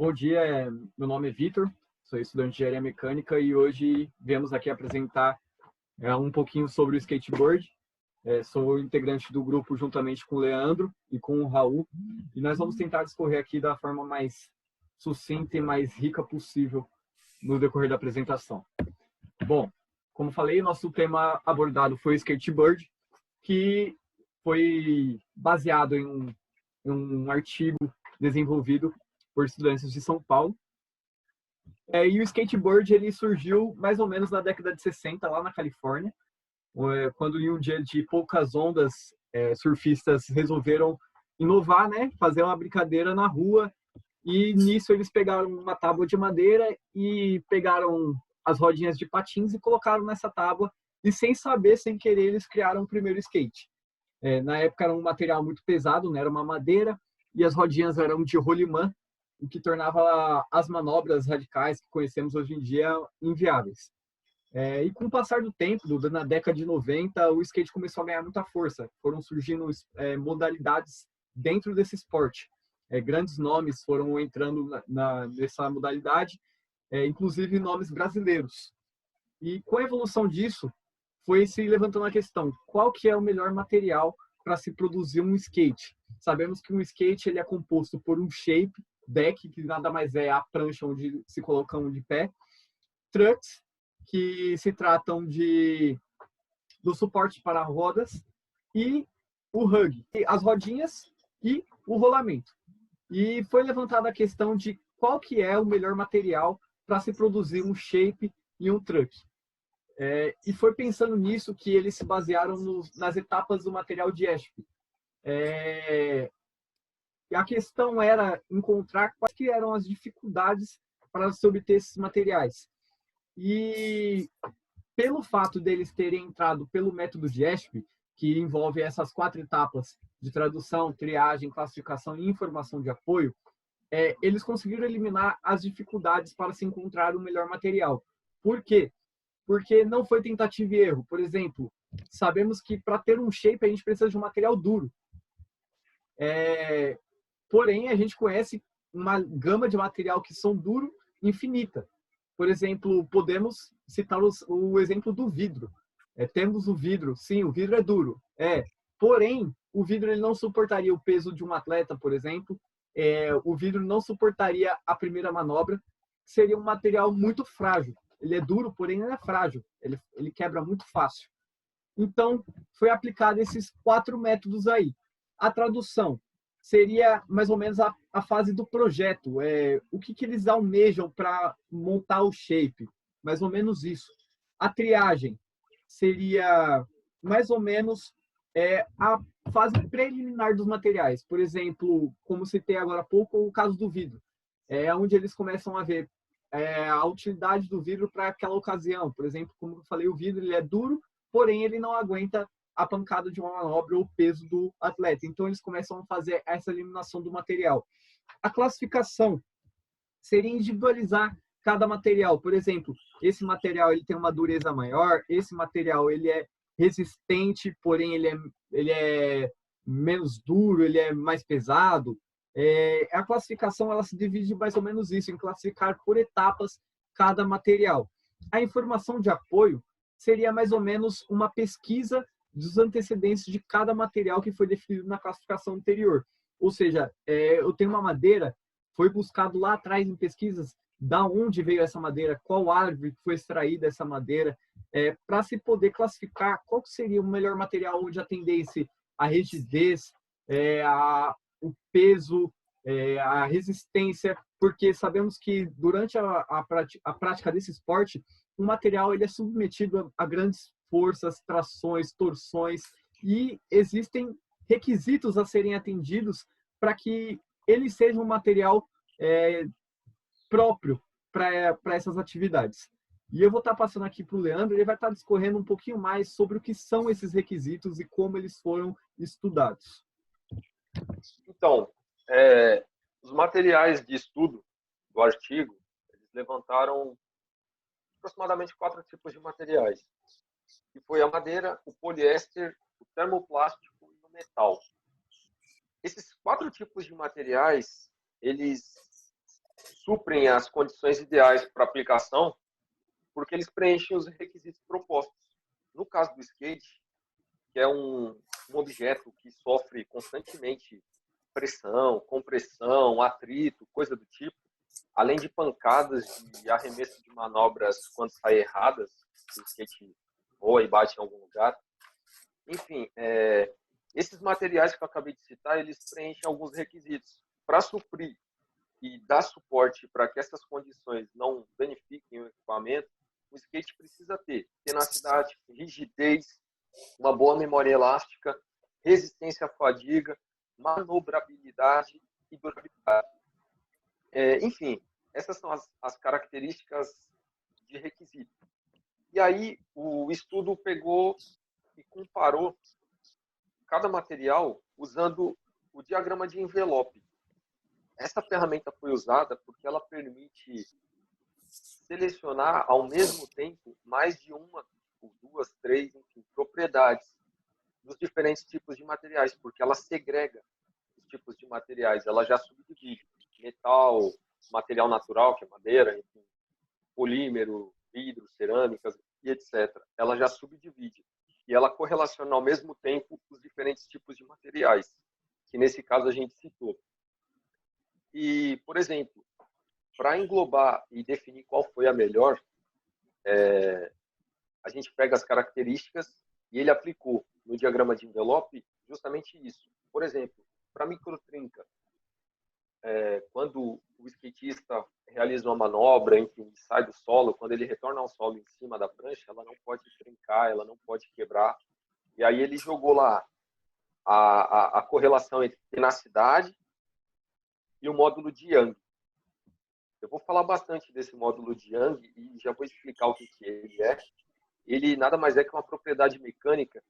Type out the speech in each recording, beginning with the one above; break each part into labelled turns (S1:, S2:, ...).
S1: Bom dia, meu nome é Vitor, sou estudante de engenharia mecânica e hoje viemos aqui apresentar um pouquinho sobre o skateboard. Sou integrante do grupo juntamente com o Leandro e com o Raul e nós vamos tentar discorrer aqui da forma mais sucinta e mais rica possível no decorrer da apresentação. Bom, como falei, nosso tema abordado foi o skateboard, que foi baseado em um artigo desenvolvido por estudantes de São Paulo. E o skateboard ele surgiu mais ou menos na década de 60, lá na Califórnia, quando em um dia de poucas ondas, surfistas resolveram inovar, né, fazer uma brincadeira na rua, e nisso eles pegaram uma tábua de madeira e pegaram as rodinhas de patins e colocaram nessa tábua, e sem saber, sem querer, eles criaram o primeiro skate. Na época era um material muito pesado, né, era uma madeira, e as rodinhas eram de rolimã, o que tornava as manobras radicais que conhecemos hoje em dia inviáveis. E com o passar do tempo, na década de 90, o skate começou a ganhar muita força. Foram surgindo modalidades dentro desse esporte. Grandes nomes foram entrando nessa modalidade, inclusive nomes brasileiros. E com a evolução disso, foi se levantando a questão, qual que é o melhor material para se produzir um skate? Sabemos que um skate ele é composto por um shape, deck, que nada mais é a prancha onde se colocam de pé, trucks, que se tratam do suporte para rodas, e o hug, as rodinhas e o rolamento. E foi levantada a questão de qual que é o melhor material para se produzir um shape e um truck. E foi pensando nisso que eles se basearam nas etapas do material de Ashby. E a questão era encontrar quais que eram as dificuldades para se obter esses materiais. E pelo fato deles terem entrado pelo método de Ashby, que envolve essas 4 etapas de tradução, triagem, classificação e informação de apoio, eles conseguiram eliminar as dificuldades para se encontrar o melhor material. Por quê? Porque não foi tentativa e erro. Por exemplo, sabemos que para ter um shape a gente precisa de um material duro. Porém, a gente conhece uma gama de material que são duro infinita. Por exemplo, podemos citar o exemplo do vidro. Temos o vidro, sim, o vidro é duro. Porém, o vidro ele não suportaria o peso de um atleta, por exemplo. O vidro não suportaria a primeira manobra. Seria um material muito frágil. Ele é duro, porém ele é frágil. Ele quebra muito fácil. Então, foi aplicado esses 4 métodos aí. A tradução seria mais ou menos a fase do projeto. O que eles almejam para montar o shape. Mais ou menos isso. A triagem seria mais ou menos a fase preliminar dos materiais. Por exemplo, como citei agora há pouco, o caso do vidro. Onde eles começam a ver a utilidade do vidro para aquela ocasião. Por exemplo, como eu falei, o vidro ele é duro, porém ele não aguenta a pancada de uma manobra ou o peso do atleta. Então, eles começam a fazer essa eliminação do material. A classificação seria individualizar cada material. Por exemplo, esse material ele tem uma dureza maior, esse material ele é resistente, porém ele é menos duro, ele é mais pesado. A classificação ela se divide mais ou menos isso, em classificar por etapas cada material. A informação de apoio seria mais ou menos uma pesquisa dos antecedentes de cada material que foi definido na classificação anterior. Ou seja, eu tenho uma madeira, foi buscado lá atrás em pesquisas da onde veio essa madeira, qual árvore foi extraída essa madeira, para se poder classificar qual seria o melhor material onde atendesse a rigidez, o peso, a resistência, porque sabemos que durante a prática desse esporte, o material ele é submetido a grandes forças, trações, torções, e existem requisitos a serem atendidos para que ele seja um material próprio para essas atividades. E eu vou estar passando aqui para o Leandro, ele vai estar discorrendo um pouquinho mais sobre o que são esses requisitos e como eles foram estudados.
S2: Então, os materiais de estudo do artigo, eles levantaram aproximadamente 4 tipos de materiais, que foi a madeira, o poliéster, o termoplástico e o metal. Esses 4 tipos de materiais, eles suprem as condições ideais para aplicação porque eles preenchem os requisitos propostos. No caso do skate, que é um objeto que sofre constantemente pressão, compressão, atrito, coisa do tipo, além de pancadas e arremesso de manobras quando saem erradas, o skate voa e bate em algum lugar. Enfim, esses materiais que eu acabei de citar, eles preenchem alguns requisitos. Para suprir e dar suporte para que essas condições não danifiquem o equipamento, o skate precisa ter tenacidade, rigidez, uma boa memória elástica, resistência à fadiga, manobrabilidade e durabilidade. Enfim, essas são as características de requisito. E aí o estudo pegou e comparou cada material usando o diagrama de envelope. Essa ferramenta foi usada porque ela permite selecionar ao mesmo tempo mais de uma, ou duas, três, enfim, propriedades dos diferentes tipos de materiais, porque ela segrega os tipos de materiais, ela já subdivide metal, material natural, que é madeira, enfim, polímero, vidro, cerâmicas e etc. Ela já subdivide e ela correlaciona ao mesmo tempo os diferentes tipos de materiais, que nesse caso a gente citou. E, por exemplo, para englobar e definir qual foi a melhor, a gente pega as características e ele aplicou no diagrama de envelope justamente isso. Por exemplo, para microtrinca, quando o skatista realiza uma manobra, enfim, sai do solo, quando ele retorna ao solo em cima da prancha, ela não pode trincar, ela não pode quebrar. E aí ele jogou lá a correlação entre tenacidade e o módulo de Young. Eu vou falar bastante desse módulo de Young e já vou explicar o que ele é. Ele nada mais é que uma propriedade mecânica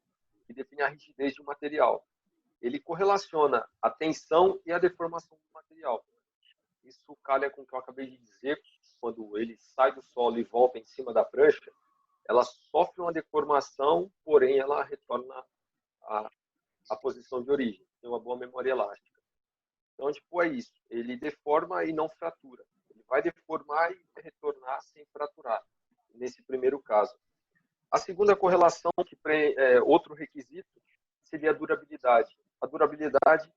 S2: que define a rigidez de um material. Ele correlaciona a tensão e a deformação do material. Isso calha com o que eu acabei de dizer, quando ele sai do solo e volta em cima da prancha, ela sofre uma deformação, porém ela retorna à posição de origem, tem uma boa memória elástica. Então, tipo, é isso, ele deforma e não fratura. Ele vai deformar e retornar sem fraturar, nesse primeiro caso. A segunda correlação, outro requisito, seria a durabilidade. A durabilidade,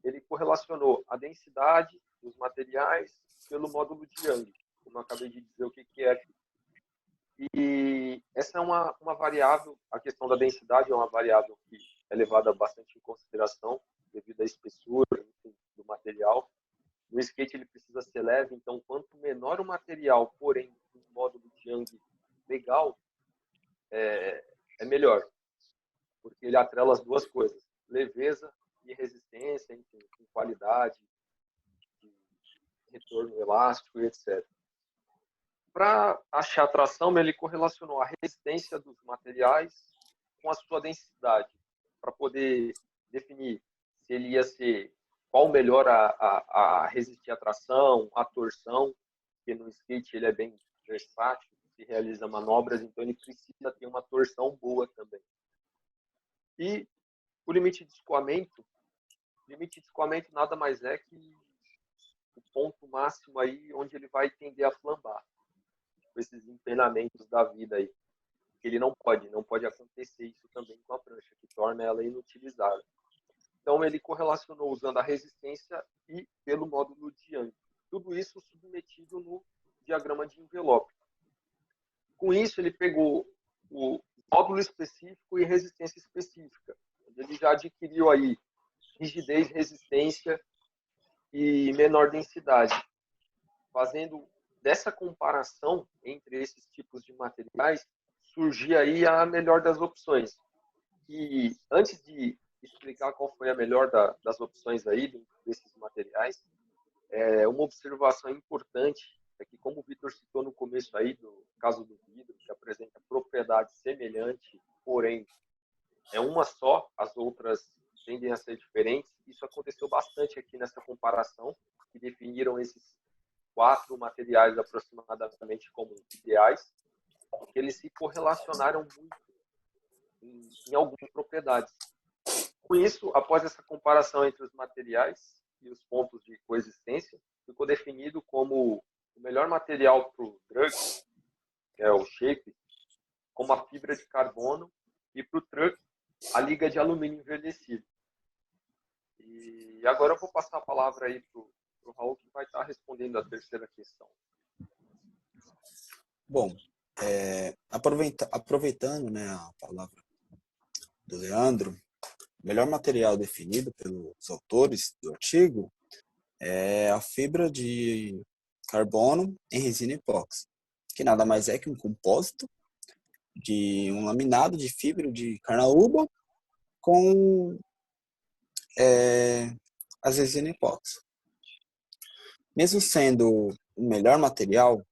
S2: ele correlacionou a densidade dos materiais pelo módulo de Young, como eu acabei de dizer o que é aqui. E essa é uma variável, a questão da densidade é uma variável que é levada bastante em consideração devido à espessura, enfim, do material. No skate ele precisa ser leve, então quanto menor o material, porém um módulo de Young legal, é melhor, porque ele atrela as duas coisas, leveza e resistência, enfim, com qualidade, de retorno elástico e etc. Para achar a tração, ele correlacionou a resistência dos materiais com a sua densidade, para poder definir se ele ia ser qual melhor a resistir à tração, à torção, porque no skate ele é bem versátil, se realiza manobras, então ele precisa ter uma torção boa também. E o limite de escoamento nada mais é que o ponto máximo aí onde ele vai tender a flambar, com esses empenamentos da vida aí. Ele não pode acontecer isso também com a prancha, que torna ela inutilizável. Então ele correlacionou usando a resistência e pelo módulo de Young. Tudo isso submetido no diagrama de envelope. Com isso ele pegou o módulo específico e resistência específica. Ele já adquiriu aí rigidez, resistência e menor densidade. Fazendo dessa comparação entre esses tipos de materiais, surgia aí a melhor das opções. E antes de explicar qual foi a melhor das opções aí desses materiais, uma observação importante é que, como o Vitor citou no começo aí do caso do vidro, que apresenta propriedade semelhante, porém é uma só, as outras tendem a ser diferentes. Isso aconteceu bastante aqui nessa comparação, que definiram esses 4 materiais aproximadamente como ideais, porque eles se correlacionaram muito em algumas propriedades. Com isso, após essa comparação entre os materiais e os pontos de coexistência, ficou definido como o melhor material para o drug, que é o shape, como a fibra de carbono, e para o truck, a liga de alumínio envelhecido. E agora eu vou passar a palavra aí para o Raul, que vai estar respondendo a terceira questão.
S3: Bom, aproveitando, né, a palavra do Leandro, o melhor material definido pelos autores do artigo é a fibra de carbono em resina epóxi, que nada mais é que um compósito de um laminado de fibra de carnaúba com as resina epóxi. Mesmo sendo o melhor material,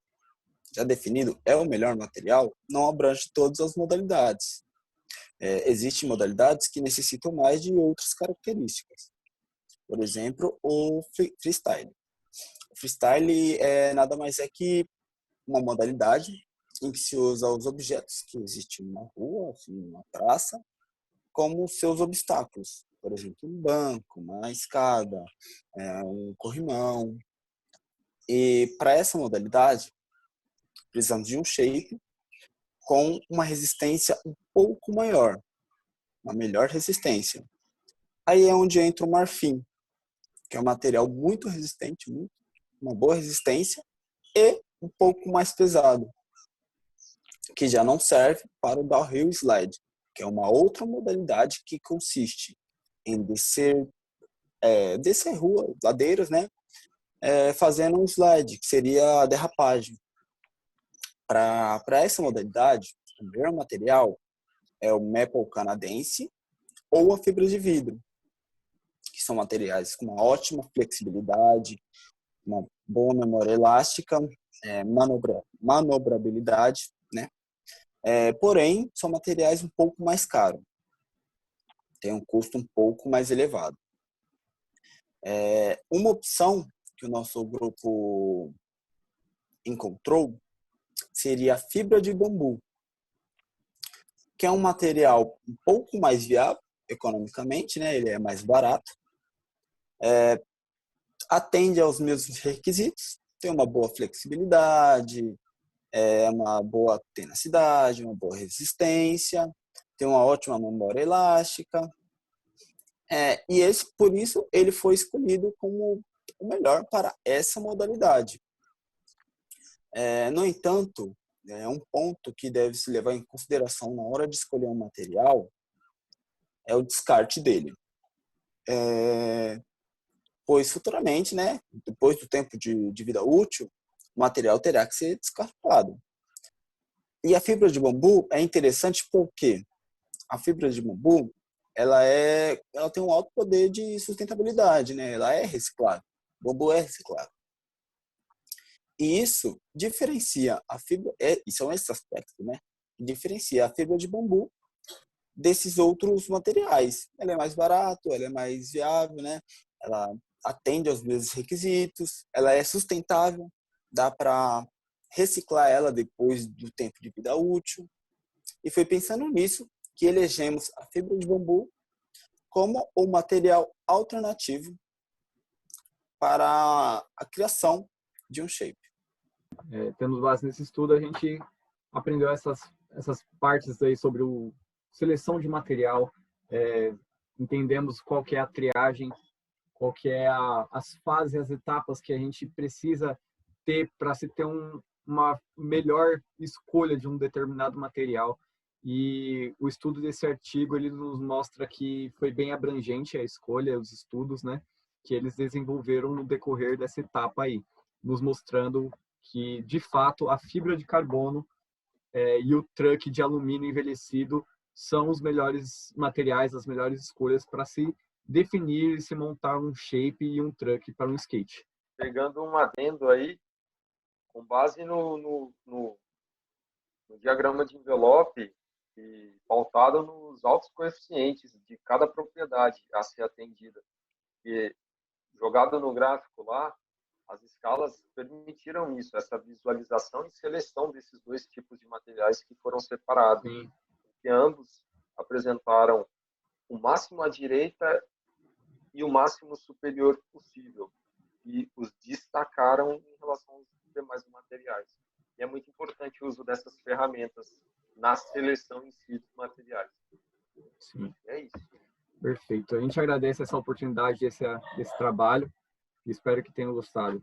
S3: já definido, é o melhor material, não abrange todas as modalidades. Existem modalidades que necessitam mais de outras características. Por exemplo, o freestyle. O freestyle nada mais é que uma modalidade em que se usa os objetos que existem na rua, assim, na praça, como seus obstáculos. Por exemplo, um banco, uma escada, um corrimão. E para essa modalidade, precisamos de um shape com uma resistência um pouco maior, uma melhor resistência. Aí é onde entra o marfim, que é um material muito resistente, uma boa resistência e um pouco mais pesado, que já não serve para o downhill slide, que é uma outra modalidade que consiste em descer rua, ladeiras, né, fazendo um slide, que seria a derrapagem. Para essa modalidade, o melhor material é o maple canadense ou a fibra de vidro, que são materiais com uma ótima flexibilidade, uma boa memória elástica, manobrabilidade, né? Porém, são materiais um pouco mais caros, tem um custo um pouco mais elevado. Uma opção que o nosso grupo encontrou seria a fibra de bambu, que é um material um pouco mais viável economicamente, né? Ele é mais barato, atende aos mesmos requisitos, tem uma boa flexibilidade, uma boa tenacidade, uma boa resistência, tem uma ótima memória elástica, por isso ele foi escolhido como o melhor para essa modalidade. No entanto, um ponto que deve se levar em consideração na hora de escolher um material é o descarte dele. Pois futuramente, né, depois do tempo de vida útil, o material terá que ser descartado. E a fibra de bambu é interessante porque a fibra de bambu ela tem um alto poder de sustentabilidade, né? Ela é reciclável. O bambu é reciclável. E isso diferencia a fibra, e são esses aspectos, né? Diferencia a fibra de bambu desses outros materiais. Ela é mais barato, ela é mais viável, né? Ela atende aos mesmos requisitos, ela é sustentável, dá para reciclar ela depois do tempo de vida útil. E foi pensando nisso que elegemos a fibra de bambu como o material alternativo para a criação de um shape.
S1: Temos base nesse estudo, a gente aprendeu essas partes aí sobre seleção de material, entendemos qual que é a triagem, qual que é as fases, as etapas que a gente precisa ter para se ter uma melhor escolha de um determinado material. E o estudo desse artigo, ele nos mostra que foi bem abrangente a escolha, os estudos, né, que eles desenvolveram no decorrer dessa etapa aí, nos mostrando que, de fato, a fibra de carbono e o truck de alumínio envelhecido são os melhores materiais, as melhores escolhas para se definir e se montar um shape e um truck para um skate.
S2: Pegando um adendo aí, com base no diagrama de envelope e pautado nos altos coeficientes de cada propriedade a ser atendida. E jogado no gráfico lá, as escalas permitiram isso, essa visualização e seleção desses dois tipos de materiais que foram separados.
S1: Sim.
S2: Que ambos apresentaram o máximo à direita e o máximo superior possível. e os destacaram em relação aos demais materiais. E é muito importante o uso dessas ferramentas na seleção em si dos materiais.
S1: Sim.
S2: E é isso.
S1: Perfeito. A gente agradece essa oportunidade desse trabalho e espero que tenham gostado.